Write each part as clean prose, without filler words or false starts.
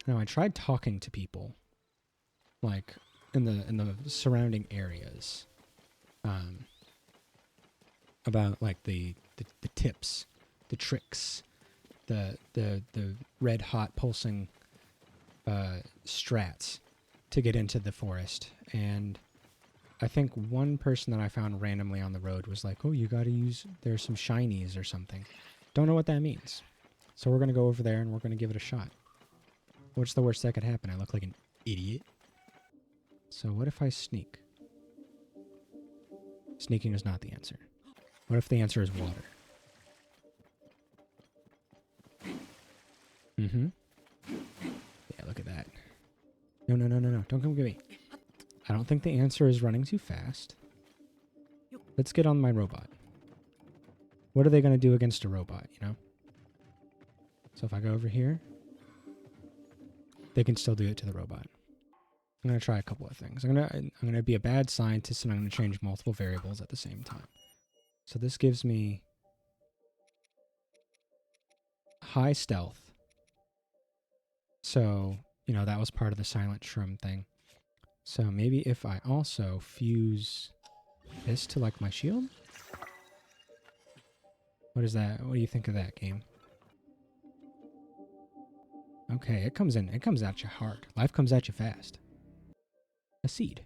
Now, I tried talking to people, like, in the surrounding areas, about, like, the tips, the tricks, the red hot pulsing strats to get into the forest. And I think one person that I found randomly on the road was like, oh, you gotta use, there's some shinies or something. Don't know what that means. So we're gonna go over there and we're gonna give it a shot. What's the worst that could happen? I look like an idiot. So what if I sneak? Sneaking is not the answer. What if the answer is water? Mm-hmm. Yeah, look at that. No, no, no, no, no. Don't come get me. I don't think the answer is running too fast. Let's get on my robot. What are they going to do against a robot, you know? So if I go over here, they can still do it to the robot. I'm going to try a couple of things. I'm going to be a bad scientist, and I'm going to change multiple variables at the same time. So this gives me high stealth. So, you know, that was part of the silent shroom thing. So maybe if I also fuse this to, like, my shield? What is that? What do you think of that, game? Okay, it comes in. It comes at you hard. Life comes at you fast. A seed.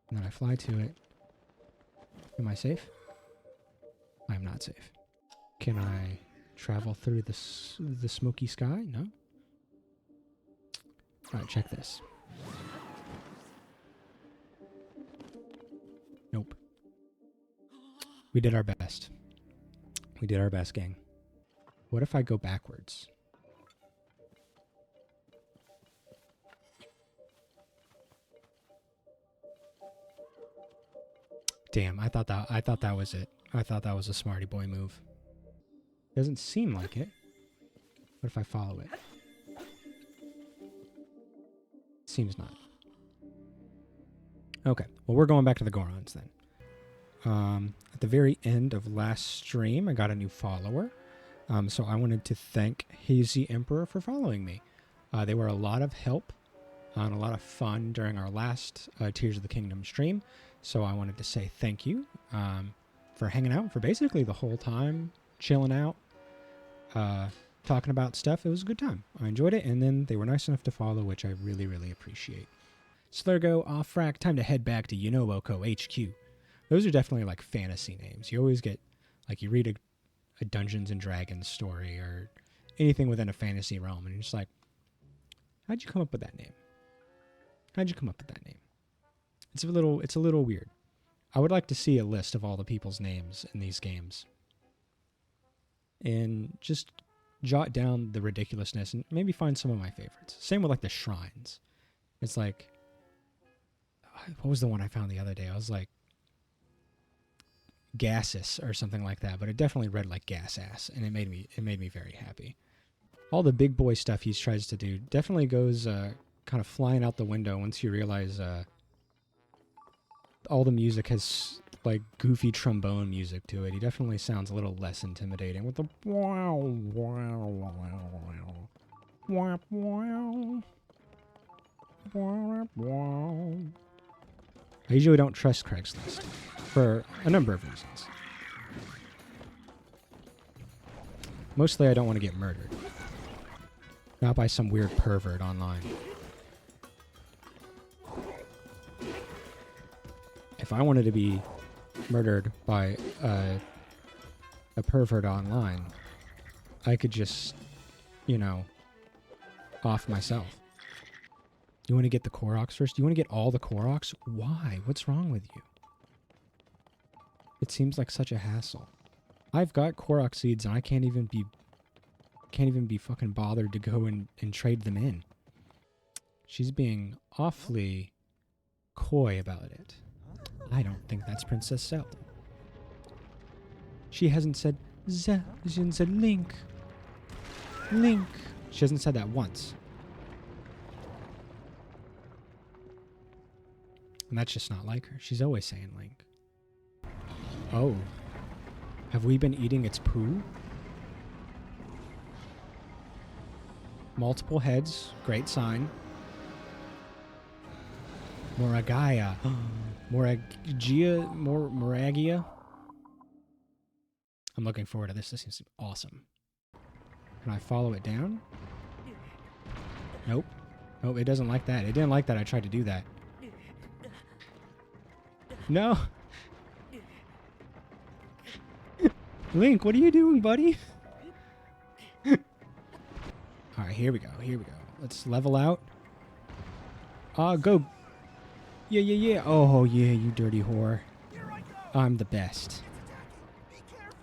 And then I fly to it. Am I safe? I'm not safe. Can I travel through the smoky sky? No? Alright, check this. Nope. We did our best. We did our best, gang. What if I go backwards? Damn, I thought that was it. I thought that was a smarty boy move. Doesn't seem like it. What if I follow it? Seems not. Okay, well, we're going back to the Gorons then. At the very end of last stream, I got a new follower. So I wanted to thank Hazy Emperor for following me. They were a lot of help and a lot of fun during our last Tears of the Kingdom stream. So I wanted to say thank you for hanging out for basically the whole time, chilling out, talking about stuff. It was a good time. I enjoyed it, and then they were nice enough to follow, which I really, really appreciate. Slurgo, Offrack, time to head back to Unoboko HQ. Those are definitely like fantasy names. You always get, like, you read a Dungeons and Dragons story or anything within a fantasy realm, and you're just like, how'd you come up with that name? How'd you come up with that name? It's a little weird. I would like to see a list of all the people's names in these games. And just jot down the ridiculousness and maybe find some of my favorites. Same with, like, the shrines. It's like, what was the one I found the other day? I was like, Gasus or something like that, but it definitely read like gas ass, and it made me very happy. All the big boy stuff he tries to do definitely goes kind of flying out the window once you realize all the music has, like, goofy trombone music to it. He definitely sounds a little less intimidating with the wow wow wow wow wow wow wow. I usually don't trust Craigslist for a number of reasons. Mostly I don't want to get murdered. Not by some weird pervert online. If I wanted to be murdered by a pervert online, I could just, you know, off myself. You want to get the Koroks first? You want to get all the Koroks? Why? What's wrong with you? It seems like such a hassle. I've got Korok seeds and I can't even be fucking bothered to go and trade them in. She's being awfully coy about it. I don't think that's Princess Zelda. She hasn't said she hasn't said Link. Link. She hasn't said that once. And that's just not like her. She's always saying Link. Oh. Have we been eating its poo? Multiple heads. Great sign. Moragaya. Moragia. I'm looking forward to this. This seems awesome. Can I follow it down? Nope. Nope, it doesn't like that. It didn't like that I tried to do that. No. Link, what are you doing, buddy? Alright, here we go. Here we go. Let's level out. Go. Yeah. Oh, yeah, you dirty whore. I'm the best.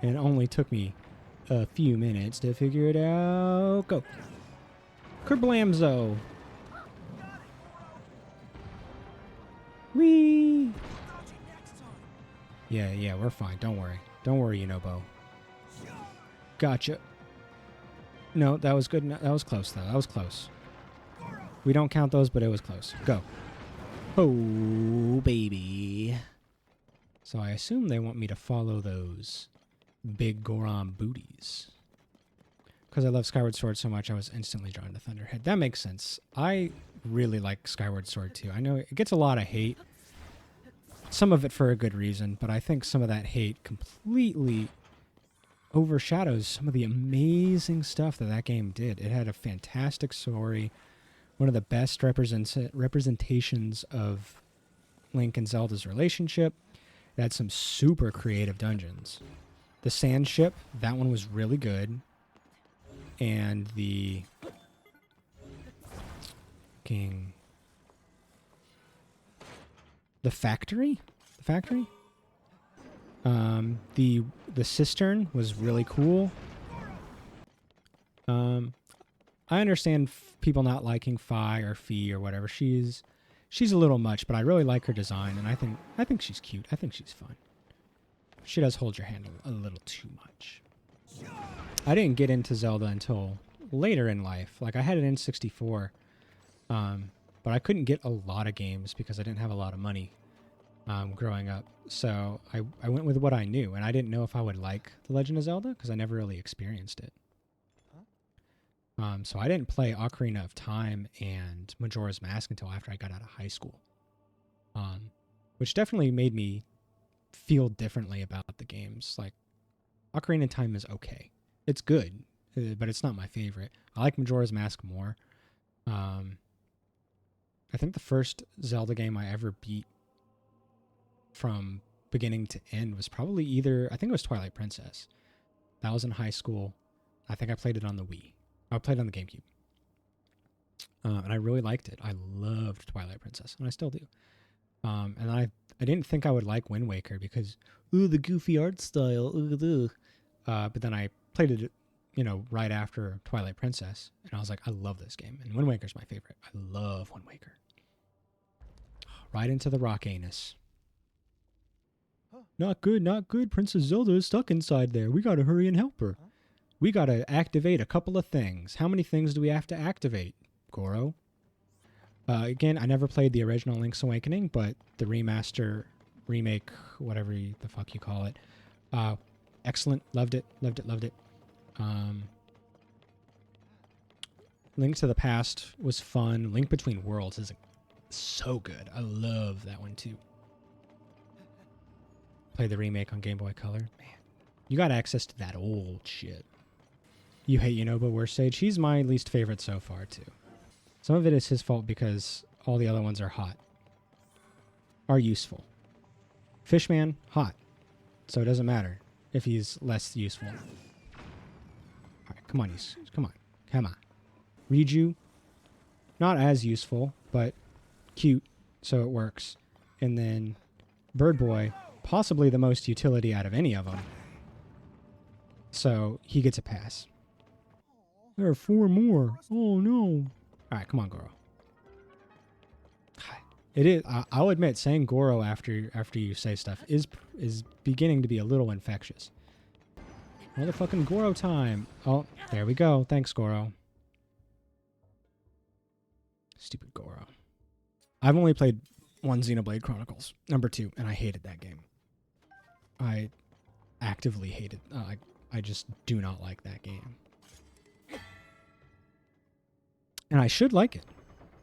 And it only took me a few minutes to figure it out. Go. Kerblamzo. Whee! Yeah, we're fine. Don't worry. Don't worry, Yunobo. Gotcha. No, that was good. That was close, though. That was close. We don't count those, but it was close. Go. Oh, baby. So I assume they want me to follow those big Goron booties. Because I love Skyward Sword so much, I was instantly drawn to Thunderhead. That makes sense. I really like Skyward Sword, too. I know it gets a lot of hate. Some of it for a good reason, but I think some of that hate completely overshadows some of the amazing stuff that that game did. It had a fantastic story, one of the best representations of Link and Zelda's relationship. It had some super creative dungeons. The Sand Ship, that one was really good. And the factory? The cistern was really cool. I understand people not liking Fi or Fee or whatever. She's a little much, but I really like her design, and I think she's cute. I think she's fun. She does hold your hand a little too much. I didn't get into Zelda until later in life. Like, I had an N64, but I couldn't get a lot of games because I didn't have a lot of money growing up. So I went with what I knew, and I didn't know if I would like The Legend of Zelda because I never really experienced it. So I didn't play Ocarina of Time and Majora's Mask until after I got out of high school, which definitely made me feel differently about the games. Like, Ocarina of Time is okay. It's good, but it's not my favorite. I like Majora's Mask more. I think the first Zelda game I ever beat from beginning to end was probably I think it was Twilight Princess. That was in high school. I think I played it on the Wii. I played it on the GameCube. And I really liked it. I loved Twilight Princess, and I still do. And I didn't think I would like Wind Waker because, ooh, the goofy art style. But then I played it, right after Twilight Princess, and I was like, I love this game. And Wind Waker's my favorite. I love Wind Waker. Right into the rock anus. Not good. Princess Zelda is stuck inside there. We gotta hurry and help her. We gotta activate a couple of things. How many things do we have to activate, Goro? Again, I never played the original Link's Awakening, but the remake, whatever the fuck you call it. Excellent. Loved it. Link to the Past was fun. Link Between Worlds is so good. I love that one too. Play the remake on Game Boy Color. Man, you got access to that old shit. You hate Yunobo Worst Stage. He's my least favorite so far too. Some of it is his fault because all the other ones are hot. Are useful. Fishman, hot. So it doesn't matter if he's less useful. Alright, come on. Riju, not as useful, but cute, so it works. And then Bird Boy, possibly the most utility out of any of them. So he gets a pass. There are 4 more. Oh no. Alright, come on, Goro. It is. I'll admit, saying Goro after you say stuff is beginning to be a little infectious. Motherfucking Goro time. Oh, there we go. Thanks, Goro. Stupid Goro. I've only played one Xenoblade Chronicles, number 2, and I hated that game. I actively hated. I just do not like that game. And I should like it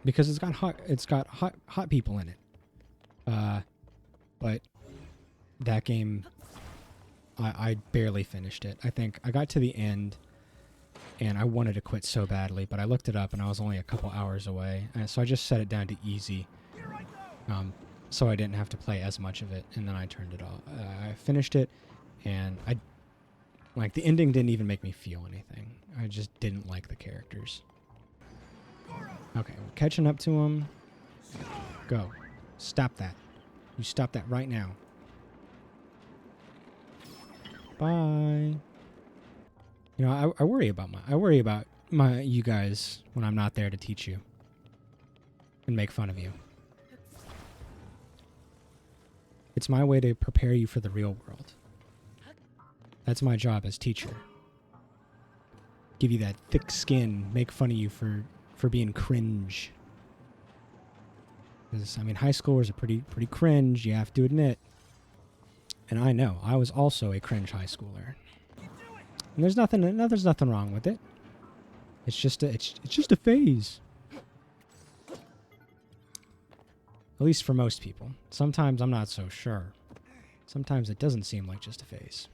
because it's got hot people in it. But that game, I barely finished it. I think I got to the end and I wanted to quit so badly, but I looked it up and I was only a couple hours away. And so I just set it down to easy. So I didn't have to play as much of it, and then I turned it off. I finished it, and the ending didn't even make me feel anything. I just didn't like the characters. Okay, we're catching up to him. Go. Stop that. You stop that right now. Bye. You know, I worry about you guys when I'm not there to teach you and make fun of you. It's my way to prepare you for the real world. That's my job as teacher. Give you that thick skin, make fun of you for being cringe. Because, I mean, high schoolers are pretty cringe, you have to admit. And I know, I was also a cringe high schooler. And there's nothing wrong with it. It's just a phase. At least for most people. Sometimes I'm not so sure. Sometimes it doesn't seem like just a phase.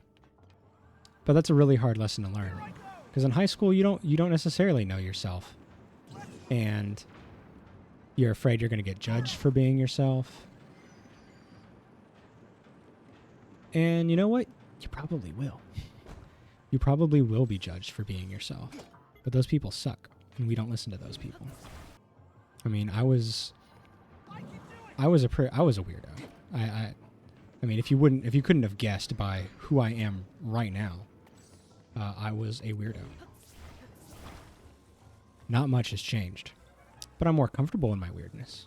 But that's a really hard lesson to learn. Because in high school you don't necessarily know yourself. And you're afraid you're going to get judged for being yourself. And you know what? You probably will. You probably will be judged for being yourself. But those people suck, and we don't listen to those people. I mean, I was a weirdo. I mean, if you couldn't have guessed by who I am right now, I was a weirdo. Not much has changed, but I'm more comfortable in my weirdness.